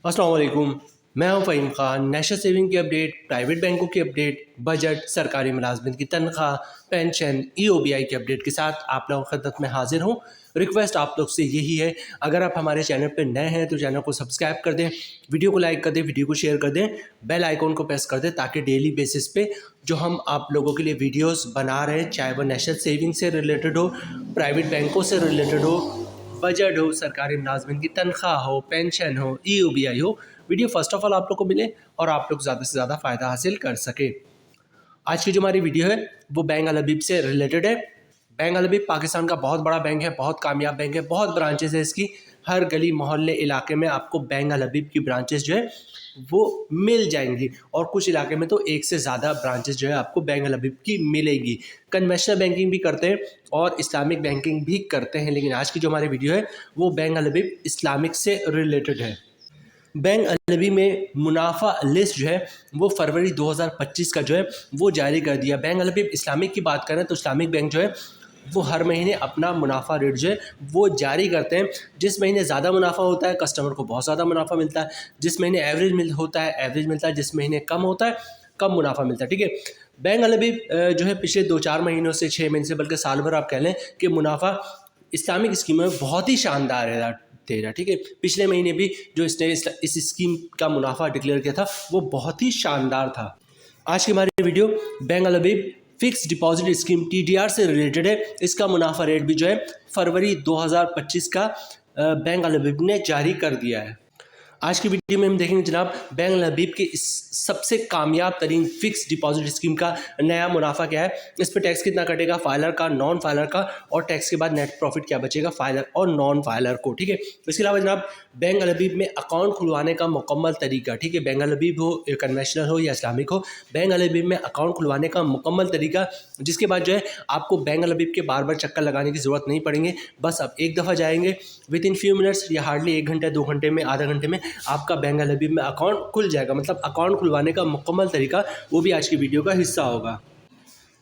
अस्सलाम वालेकुम। मैं हूं फ़हीम ख़ान। नेशनल सेविंग की अपडेट, प्राइवेट बैंकों की अपडेट, बजट, सरकारी मुलाजमिन की तनख्वाह, पेंशन, EOBI की अपडेट के साथ आप लोगों की खिदमत में हाजिर हूं। रिक्वेस्ट आप लोग से यही है, अगर आप हमारे चैनल पर नए हैं तो चैनल को सब्सक्राइब कर दें, वीडियो को लाइक कर दें, वीडियो को शेयर कर दें, बेल आइकॉन को प्रेस कर दें ताकि डेली बेसिस पे जो हम आप लोगों के लिए वीडियोस बना रहे हैं, चाहे वो नेशनल सेविंग से रिलेटेड हो, प्राइवेट बैंकों से रिलेटेड हो, बजट हो, सरकारी मुलाजमिन की तनख्वाह हो, पेंशन हो, EOBI हो, वीडियो फर्स्ट ऑफ ऑल आप लोग को मिले और आप लोग ज़्यादा से ज़्यादा फ़ायदा हासिल कर सके। आज की जो हमारी वीडियो है वो बैंक अल हबीब से रिलेटेड है। बैंक अल हबीब पाकिस्तान का बहुत बड़ा बैंक है, बहुत कामयाब बैंक है, बहुत ब्रांचेस है इसकी। हर गली मोहल्ले इलाके में आपको बैंक अल हबीब की ब्रांचेस जो है वो मिल जाएंगी और कुछ इलाके में तो एक से ज़्यादा ब्रांचेस जो है आपको बैंक अल हबीब की मिलेगी। कन्वेंशनल बैंकिंग भी करते हैं और इस्लामिक बैंकिंग भी करते हैं, लेकिन आज की जो हमारी वीडियो है वो बैंक अल हबीब इस्लामिक से रिलेटेड है। बैंक अल हबीब में मुनाफा लिस्ट जो है वो फरवरी 2025 का जो है वो जारी कर दिया। बैंक अल हबीब इस्लामिक की बात करें तो इस्लामिक बैंक जो है वो हर महीने अपना मुनाफा रेट जो है वो जारी करते हैं। जिस महीने ज़्यादा मुनाफा होता है कस्टमर को बहुत ज़्यादा मुनाफा मिलता है, जिस महीने एवरेज होता है एवरेज मिलता है, जिस महीने कम होता है कम मुनाफा मिलता है। ठीक है, बैंक अल हबीब जो है पिछले 2-4 महीनों से 6 महीने से बल्कि साल भर आप कह लें कि मुनाफा इस्लामिक स्कीम में बहुत ही शानदार है तेरा। ठीक है, पिछले महीने भी जो इसने इस स्कीम का मुनाफा डिक्लेयर किया था वो बहुत ही शानदार था। आज की हमारी वीडियो बैंक अल हबीब फिक्स डिपॉजिट स्कीम TDR से रिलेटेड है। इसका मुनाफा रेट भी जो है फरवरी 2025 का बैंक अल हबीब ने जारी कर दिया है। आज की वीडियो में हम देखेंगे जनाब बैंक अल हबीब के इस सबसे कामयाब तरीन फिक्स डिपॉजिट स्कीम का नया मुनाफा क्या है, इस पर टैक्स कितना कटेगा फाइलर का, नॉन फाइलर का, और टैक्स के बाद नेट प्रॉफिट क्या बचेगा फाइलर और नॉन फाइलर को। ठीक है, इसके अलावा जनाब बैंक अल हबीब में अकाउंट खुलवाने का मुकम्मल तरीका, ठीक है, बैंक अल हबीब हो, कन्वेंशनल हो या इस्लामिक हो, बैंक अल हबीब में अकाउंट खुलवाने का मुकम्मल तरीका, जिसके बाद जो है आपको बैंक अल हबीब के बार बार चक्कर लगाने की ज़रूरत नहीं पड़ेंगे। बस आप एक दफ़ा जाएंगे, विद इन फ्यू मिनट्स या हार्डली 1 घंटे 2 घंटे में, आधा घंटे में आपका बैंक अल हबीब में अकाउंट खुल जाएगा। मतलब अकाउंट खुलवाने का मुकम्मल तरीका वो भी आज की वीडियो का हिस्सा होगा।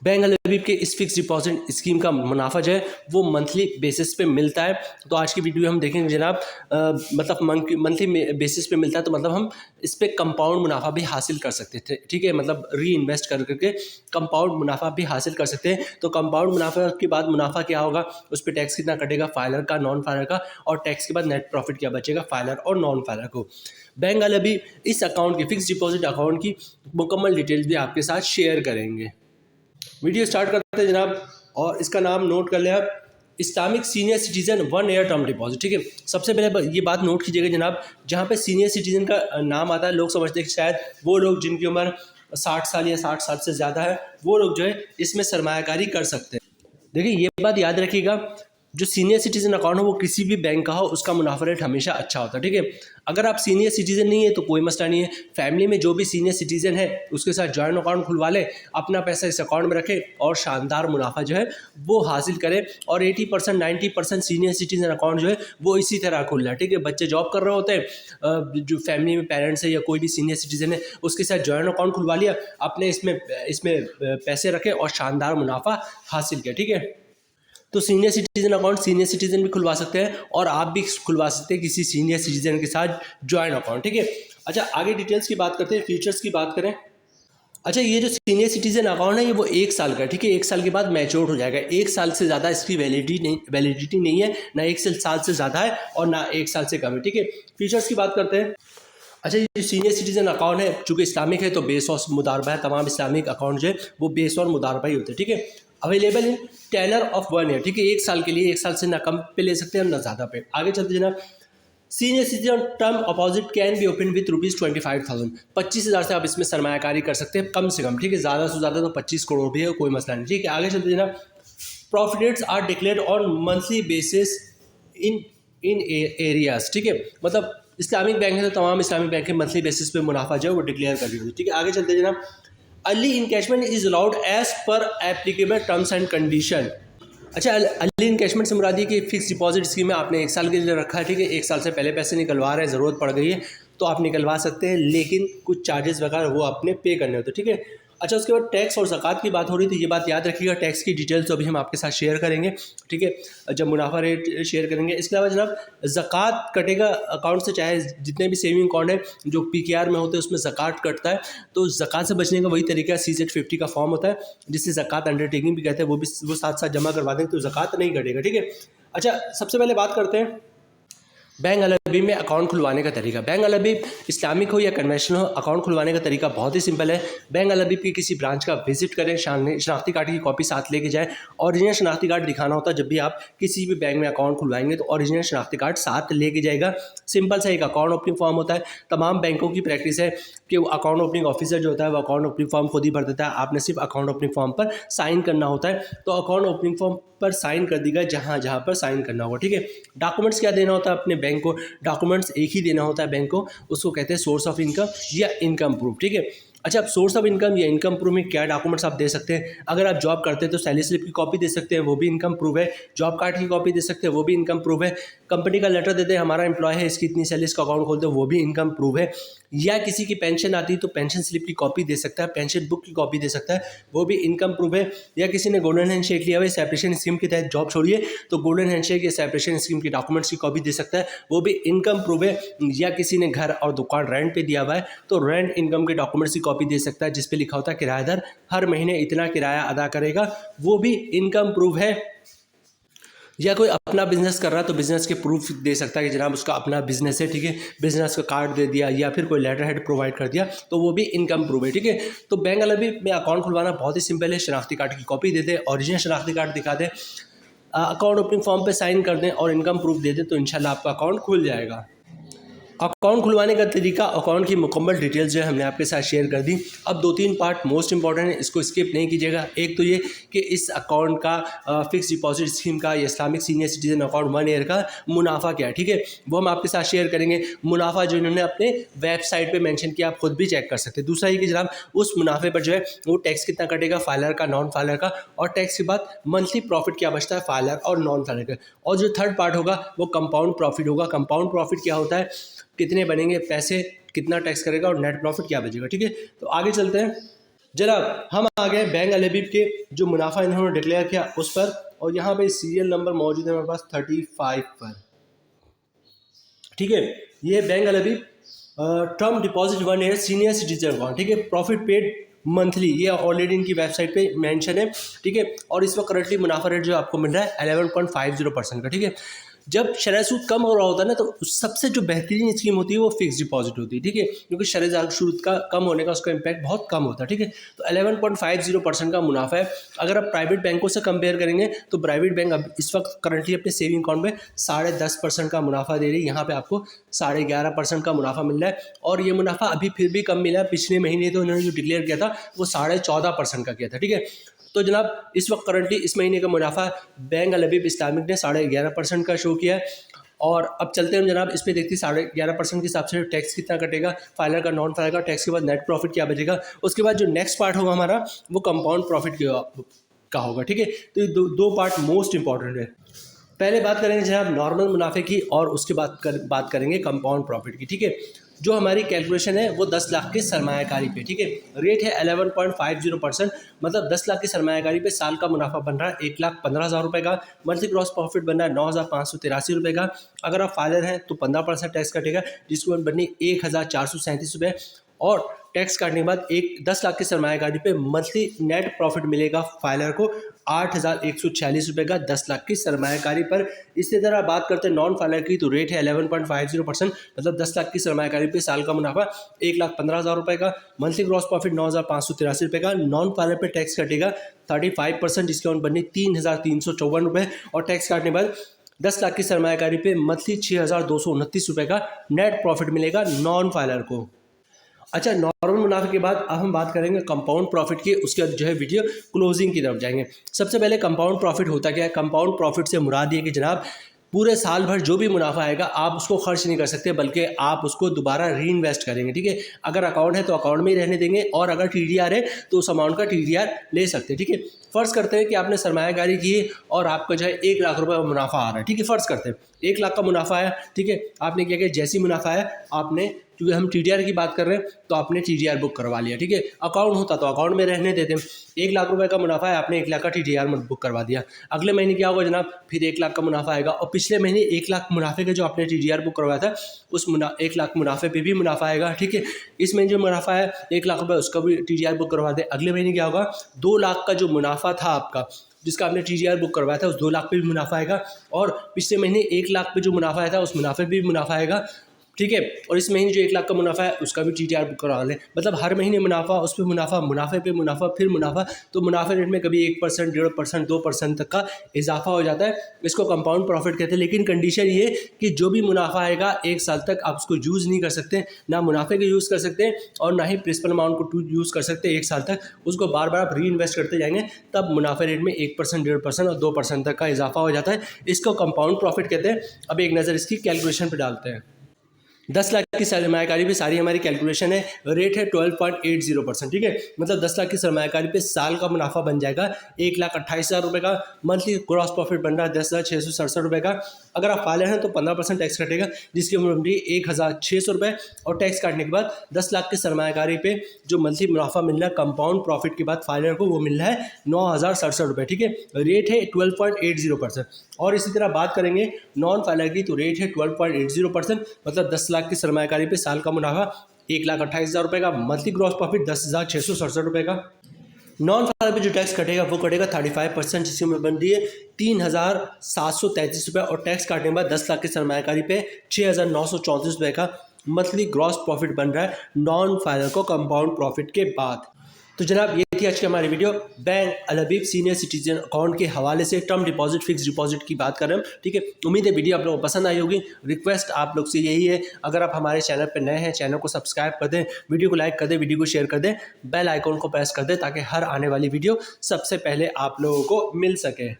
बैंक अल हबीब के इस फिक्स डिपॉजिट स्कीम का मुनाफा जो है वो मंथली बेसिस पे मिलता है। तो आज की वीडियो में हम देखेंगे जनाब मतलब मंथली बेसिस पे मिलता है, तो मतलब हम इस पर कंपाउंड मुनाफा भी हासिल कर सकते थे। ठीक है, मतलब री इन्वेस्ट करके कंपाउंड मुनाफा भी हासिल कर सकते हैं। तो कंपाउंड मुनाफा के बाद मुनाफा क्या होगा, उस पर टैक्स कितना कटेगा फाइलर का, नॉन फाइलर का, और टैक्स के बाद नेट प्रॉफिट क्या बचेगा फाइलर और नॉन फाइलर को। बैंक अल हबीब इस अकाउंट की फिक्स डिपॉजिट अकाउंट की मुकम्मल डिटेल्स भी आपके साथ शेयर करेंगे। वीडियो स्टार्ट करते हैं जनाब, और इसका नाम नोट कर लें आप, Islamic senior citizen 1 year term deposit. ठीक है, सबसे पहले ये बात नोट कीजिएगा जनाब, जहाँ पे सीनियर सिटीजन का नाम आता है लोग समझते हैं कि शायद वो लोग जिनकी उम्र 60 साल या 60 साल से ज़्यादा है वो लोग जो है इसमें सरमायाकारी कर सकते हैं। देखिए ये बात याद रखिएगा, जो सीनियर सिटीजन अकाउंट हो वो किसी भी बैंक का हो उसका मुनाफा रेट हमेशा अच्छा होता है। ठीक है, अगर आप सीनियर सिटीजन नहीं है तो कोई मसला नहीं है, फैमिली में जो भी सीनियर सिटीजन है उसके साथ जॉइंट अकाउंट खुलवा लें, अपना पैसा इस अकाउंट में रखें और शानदार मुनाफा जो है वो हासिल करें। और 80% 90% सीनियर सिटीजन अकाउंट जो है वो इसी तरह खुल रहा है। ठीक है, बच्चे जॉब कर रहे होते हैं, जो फैमिली में पेरेंट्स है या कोई भी सीनियर सिटीजन है उसके साथ जॉइंट अकाउंट खुलवा लिया, अपने इसमें पैसे रखे और शानदार मुनाफा हासिल किया। ठीक है, तो senior citizen account senior citizen भी खुलवा सकते हैं और आप भी खुलवा सकते हैं किसी सीनियर सिटीजन के साथ जॉइंट अकाउंट। ठीक है, अच्छा आगे डिटेल्स की बात करते हैं, फीचर्स की बात करें। अच्छा, ये जो सीनियर सिटीजन अकाउंट है ये वो 1 साल का है। ठीक है, 1 साल के बाद मैच्योर हो जाएगा। 1 साल से ज़्यादा इसकी वैलिडिटी नहीं है, ना 1 साल से ज़्यादा है और ना 1 साल से कम है। ठीक है, फीचर्स की बात करते हैं। अच्छा, ये सीनियर सिटीजन अकाउंट है चूँकि इस्लामिक है तो बेस और मुदारबा है, तमाम इस्लामिक अकाउंट जो है वो बेस और मुदारबा ही होते हैं। ठीक है, available in tenor of 1 year. ठीक है, 1 साल के लिए, 1 साल से ना कम पे ले सकते हैं ना ज़्यादा पे। आगे चलते जनाब, senior citizen term opposite can be open with ₹25,000। 25,000 से आप इसमें सरमायाकारी कर सकते हैं कम से कम। ठीक है, ज़्यादा से ज़्यादा तो 25 करोड़ भी है, कोई मसला नहीं। ठीक है, आगे चलते जनाब, profit rates are declared on monthly basis in arrears. ठीक है, मतलब इस्लामिक बैंक है तो तमाम इस्लामिक बैंक के मंथली बेसिस पे मुनाफा जो है वो डिक्लेयर कर दी। ठीक है, आगे चलते जनाब, early encashment is allowed as per applicable terms and condition. अच्छा, अर्ली इनकैशमेंट से मुराद ये कि फिक्स डिपॉजिट स्कीम में आपने 1 साल के लिए रखा है। ठीक है, 1 साल से पहले पैसे निकलवा रहे हैं, ज़रूरत पड़ गई है तो आप निकलवा सकते हैं, लेकिन कुछ चार्जेस वगैरह वो आपने पे करने होते हैं। ठीक है, अच्छा, उसके बाद टैक्स और ज़कात की बात हो रही थी, ये बात याद रखिएगा, टैक्स की डिटेल्स तो अभी हम आपके साथ शेयर करेंगे, ठीक है, जब मुनाफा रेट शेयर करेंगे। इसके अलावा जनाब ज़कात कटेगा अकाउंट से, चाहे जितने भी सेविंग अकाउंट है जो पीकेआर में होते हैं उसमें ज़कात कटता है, तो ज़कात से बचने का वही तरीका है, CZ50 का फॉर्म होता है जिससे ज़कात अंडरटेकिंग भी कहते हैं, वो साथ साथ जमा करवा देंगे तो ज़कात नहीं कटेगा, ठीक है। अच्छा, सबसे पहले बात करते हैं बैंक अलबी में अकाउंट खुलवाने का तरीका। बैंक अलबी इस्लामिक हो या कन्वेंशनल हो, अकाउंट खुलवाने का तरीका बहुत ही सिंपल है। बैंक अलबी की किसी ब्रांच का विजिट करें, शनाख्ती कार्ड की कॉपी साथ लेके जाएं। ओरिजिनल शनाख्ती कार्ड दिखाना होता है जब भी आप किसी भी बैंक में अकाउंट खुलवाएंगे, तो ओरिजिनल शनाख्ती कार्ड साथ लेके जाएगा। सिंपल सा एक अकाउंट ओपनिंग फॉर्म होता है, तमाम बैंकों की प्रैक्टिस है कि वो अकाउंट ओपनिंग ऑफिसर जो होता है वो अकाउंट ओपनिंग फॉर्म खुद ही भर देता है, आपने सिर्फ अकाउंट ओपनिंग फॉर्म पर साइन करना होता है। तो अकाउंट ओपनिंग फॉर्म पर साइन कर दीजिएगा जहाँ जहाँ पर साइन करना होगा, ठीक है। डॉक्यूमेंट्स क्या देना होता है अपने बैंक को, डॉक्यूमेंट्स एक ही देना होता है बैंक को, उसको कहते हैं सोर्स ऑफ इनकम या इनकम प्रूफ, ठीक है। अच्छा, अब सोर्स ऑफ इनकम या इनकम प्रूफ में क्या डॉक्यूमेंट्स आप दे सकते हैं? अगर आप जॉब करते हैं तो सैलरी स्लिप की कॉपी दे सकते हैं, वो भी इनकम प्रूफ है। जॉब कार्ड की कॉपी दे सकते हैं, वो भी इनकम प्रूफ है। कंपनी का लेटर देते हैं, हमारा एम्प्लॉय है, इसकी इतनी सैलरी, इसका अकाउंट खोलते हैं, वो भी इनकम प्रूफ है। या किसी की पेंशन आती है तो पेंशन स्लिप की कॉपी दे सकता है, पेंशन बुक की कॉपी दे सकता है, वो भी इनकम प्रूफ है। या किसी ने गोल्डन हैंडशेक लिया हुआ है, सेपरेशन स्कीम के तहत जॉब छोड़िए तो गोल्डन हैंडशेक या सेपरेशन स्कीम की डॉक्यूमेंट्स की कॉपी दे सकता है, वो भी इनकम प्रूफ है। या किसी ने घर और दुकान रेंट पे दिया हुआ है तो रेंट इनकम के डॉक्यूमेंट्स की कॉपी दे सकता है, जिस पे लिखा होता है किराएदार हर महीने इतना किराया अदा करेगा, वो भी इनकम प्रूफ है। या कोई अपना बिजनेस कर रहा है तो बिजनेस के प्रूफ दे सकता है कि जनाब उसका अपना बिजनेस है, ठीक है, बिजनेस का कार्ड दे दिया या फिर कोई लेटर हेड प्रोवाइड कर दिया, तो वो भी इनकम प्रूफ है, ठीक है। तो बैंक अलबी में अकाउंट खुलवाना बहुत ही सिंपल है, शनाख्ती कार्ड की कॉपी दे दें, ओरिजिनल शनाख्ती कार्ड दिखा दें, अकाउंट ओपनिंग फॉर्म पे साइन कर दें और इनकम प्रूफ दे दें, तो इंशाल्लाह आपका अकाउंट खुल जाएगा। अकाउंट खुलवाने का तरीका, अकाउंट की मुकम्मल डिटेल्स जो है हमने आपके साथ शेयर कर दी। अब 2-3 पार्ट मोस्ट इंपॉर्टेंट है, इसको स्किप नहीं कीजिएगा। एक तो ये कि इस अकाउंट का फिक्स डिपॉजिट स्कीम का या Islamic senior citizen account 1 year का मुनाफा क्या है, ठीक है, वो हम आपके साथ शेयर करेंगे। मुनाफा जो इन्होंने अपने वेबसाइट पर मैंशन किया, आप खुद भी चेक कर सकते हैं। दूसरा ये कि जनाब उस मुनाफे पर जो है वो टैक्स कितना कटेगा, फाइलर का, नॉन फाइलर का, और टैक्स के बाद मंथली प्रॉफिट क्या बचता है फाइलर और नॉन फाइलर का। और जो थर्ड पार्ट होगा वो कंपाउंड प्रॉफिट होगा। कंपाउंड प्रॉफिट क्या होता है, कितने बनेंगे पैसे, कितना टैक्स करेगा और नेट प्रॉफिट क्या बचेगा, ठीक है। तो आगे चलते हैं जनाब, हम आ गए बैंक अलबी के जो मुनाफा इन्होंने डिक्लेयर किया उस पर, और यहाँ पे सीरियल नंबर मौजूद है हमारे पास 35 पर, ठीक है। ये बैंक अलबी term deposit 1 year senior citizen account, ठीक है, प्रॉफिट पेड मंथली, ये ऑलरेडी इनकी वेबसाइट पे मेंशन है, ठीक है। और इस वक्त करंटली मुनाफा रेट जो आपको मिल रहा है 11.50% का, ठीक है। जब शरह सूद कम हो रहा होता है ना, तो सबसे जो बेहतरीन स्कीम होती है वो फिक्स डिपॉजिट होती है, ठीक है, क्योंकि शरह सूद का कम होने का उसका इम्पैक्ट बहुत कम होता है, ठीक है। तो 11.50% का मुनाफा है। अगर आप प्राइवेट बैंकों से कंपेयर करेंगे तो प्राइवेट बैंक अब इस वक्त करंटली अपने सेविंग अकाउंट में 10.5% का मुनाफा दे रही है। यहाँ पे आपको 11.5% का मुनाफा मिल रहा है, और ये मुनाफा अभी फिर भी कम मिला है। पिछले महीने तो उन्होंने जो डिक्लेयर किया था वो 14.5% का किया था, ठीक है। तो जनाब इस वक्त करंटली इस महीने का मुनाफा बैंक अलबी इस्लामिक ने 11.5% का शो किया है। और अब चलते हैं जनाब, इस पर देखते हैं 11.5% के हिसाब से टैक्स कितना कटेगा, फाइलर का, नॉन फाइलर का, टैक्स के बाद नेट प्रॉफिट क्या बचेगा। उसके बाद जो नेक्स्ट पार्ट होगा हमारा वो कंपाउंड प्रॉफिट का होगा, ठीक है। तो ये दो पार्ट मोस्ट इंपॉर्टेंट है। पहले बात करेंगे जनाब नॉर्मल मुनाफे की, और उसके बाद बात करेंगे कंपाउंड प्रॉफिट की, ठीक है। जो हमारी कैलकुलेशन है वो 10 लाख की सरमायाकारी पे, ठीक है। रेट है 11.50%, मतलब 10 लाख की सरमायाकारी पे साल का मुनाफा बन रहा है 1,15,000 रुपये का। मंथली ग्रॉस प्रॉफिट बन रहा है 9,583 रुपये का। अगर आप फाइलर हैं तो 15% टैक्स कटेगा, जिसको बननी 1,437 रुपये। और टैक्स काटने के बाद 10 लाख की सरमायाकारी पे मंथली नेट प्रॉफिट मिलेगा फाइलर को 8,146 रुपये का 10 लाख की सरमायाकारी पर। इसी तरह बात करते हैं नॉन फाइलर की, तो रेट है 11.50%, मतलब 10 लाख की सरमायाकारी पे साल का मुनाफा 1,15,000 रुपये का। मंथली ग्रॉस प्रॉफिट 9,583 रुपये का। नॉन फाइलर पे टैक्स कटेगा 35%, जिसकी अमाउंट बननी 3,354 रुपये। और टैक्स काटने के बाद 10 लाख की सरमायाकारी पे मंथली 6,229 रुपये का नेट प्रॉफिट मिलेगा नॉन फाइलर को। अच्छा, नॉर्मल मुनाफे के बाद अब हम बात करेंगे कंपाउंड प्रॉफिट की, उसके बाद जो है वीडियो क्लोजिंग की तरफ जाएंगे। सबसे पहले कंपाउंड प्रॉफिट होता क्या है। कंपाउंड प्रॉफिट से मुराद ये कि जनाब पूरे साल भर जो भी मुनाफा आएगा आप उसको खर्च नहीं कर सकते, बल्कि आप उसको दोबारा री इन्वेस्ट करेंगे, ठीक है। अगर अकाउंट है तो अकाउंट में ही रहने देंगे, और अगर TDR है तो उस अमाउंट का TDR ले सकते हैं, ठीक है। फ़र्ज़ करते हैं कि आपने सरमायाकारी की और आपका जो है 1 लाख रुपये मुनाफा आ रहा है, ठीक है। फ़र्ज़ करते हैं 1 लाख का मुनाफा है, ठीक है। आपने क्या किया, जैसी मुनाफा है आपने क्योंकि हम TDR की बात कर रहे हैं तो आपने TDR बुक करवा लिया, ठीक है। अकाउंट होता तो अकाउंट में रहने देते। 1 लाख रुपए का मुनाफा है, आपने 1 लाख का TDR बुक करवा दिया। अगले महीने क्या होगा जनाब, फिर 1 लाख का मुनाफा आएगा और पिछले महीने 1 लाख मुनाफे का जो आपने TDR बुक करवाया था उस 1 लाख मुनाफे पे भी मुनाफा आएगा, ठीक है। इस महीने जो मुनाफा है 1 लाख रुपए उसका भी TDR बुक करवा दे। अगले महीने क्या होगा, 2 लाख का जो मुनाफा था आपका जिसका आपने TDR बुक करवाया था उस 2 लाख पे भी मुनाफा आएगा और पिछले महीने 1 लाख पे जो मुनाफा आया था उस मुनाफे पे भी मुनाफा आएगा, ठीक है। और इस महीने जो 1 लाख का मुनाफा है उसका भी TDR बुक करवा लें। मतलब हर महीने मुनाफा, उस पर मुनाफा, मुनाफे पे मुनाफा, फिर मुनाफा। तो मुनाफे रेट में कभी 1%, 1.5%, 2% तक का इजाफा हो जाता है। इसको कंपाउंड प्रॉफिट कहते हैं। लेकिन कंडीशन ये कि जो भी मुनाफा आएगा 1 साल तक आप उसको यूज़ नहीं कर सकते, ना मुनाफे का यूज़ कर सकते और ना ही प्रिंसिपल अमाउंट को यूज़ कर सकते 1 साल तक। उसको बार बार आप री इन्वेस्ट करते जाएंगे तब मुनाफे रेट में 1%, 1.5% और 2% तक का इजाफा हो जाता है। इसको कंपाउंड प्रॉफिट कहते हैं। अब एक नज़र इसकी कैलकुलेशन पर डालते हैं। 10 लाख की सरमायाकारी पे सारी हमारी कैलकुलेशन है, रेट है 12.80%, ठीक है। मतलब 10 लाख की सरमायाकारी पे साल का मुनाफा बन जाएगा 1,28,000 रुपये का। मंथली ग्रॉस प्रॉफिट बन रहा है 10,667 रुपये का। अगर आप फाइलर हैं तो 15% टैक्स कटेगा जिसकी उम्र बन रही है 1,600 रुपये। और टैक्स काटने के बाद 10 लाख की सरमायाकारी पे जो मंथली मुनाफा मिल रहा है कंपाउंड प्रॉफिट के बाद फाइलर को वो मिल रहा है 9,067 रुपये, ठीक है। रेट है 12.80%। और इसी तरह बात करेंगे नॉन फाइलर की तो रेट है 12.80%। मतलब 10 लाख की सरमायाकारी पे साल का मुनाफा 1,28,000 रुपये का, मंथली ग्रॉस प्रॉफिट 10,667 रुपये का। नॉन फाइलर पे जो टैक्स कटेगा वो कटेगा 35%, जिसकी उम्र बन रही है 3,733 रुपये। और टैक्स काटने के बाद 10 लाख की सरमायाकारी पे 6,934 रुपये का मंथली ग्रॉस प्रॉफिट बन रहा है नॉन फाइलर को कंपाउंड प्रॉफिट के बाद। तो जनाब ये थी आज की हमारी वीडियो। बैंक अल हबीब सीनियर सिटीजन अकाउंट के हवाले से टर्म डिपॉजिट, फिक्स डिपॉजिट की बात कर रहे हैं, ठीक है। उम्मीद है वीडियो आप लोगों को पसंद आई होगी। रिक्वेस्ट आप लोग से यही है, अगर आप हमारे चैनल पर नए हैं चैनल को सब्सक्राइब कर दें, वीडियो को लाइक कर दें, वीडियो को शेयर कर दें, बेल आइकॉन को प्रेस कर दें ताकि हर आने वाली वीडियो सबसे पहले आप लोगों को मिल सके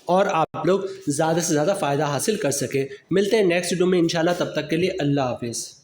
और आप लोग ज़्यादा से ज़्यादा फ़ायदा हासिल कर सकें। मिलते हैं नेक्स्ट वीडियो में इंशाल्लाह, तब तक के लिए अल्लाह हाफिज़।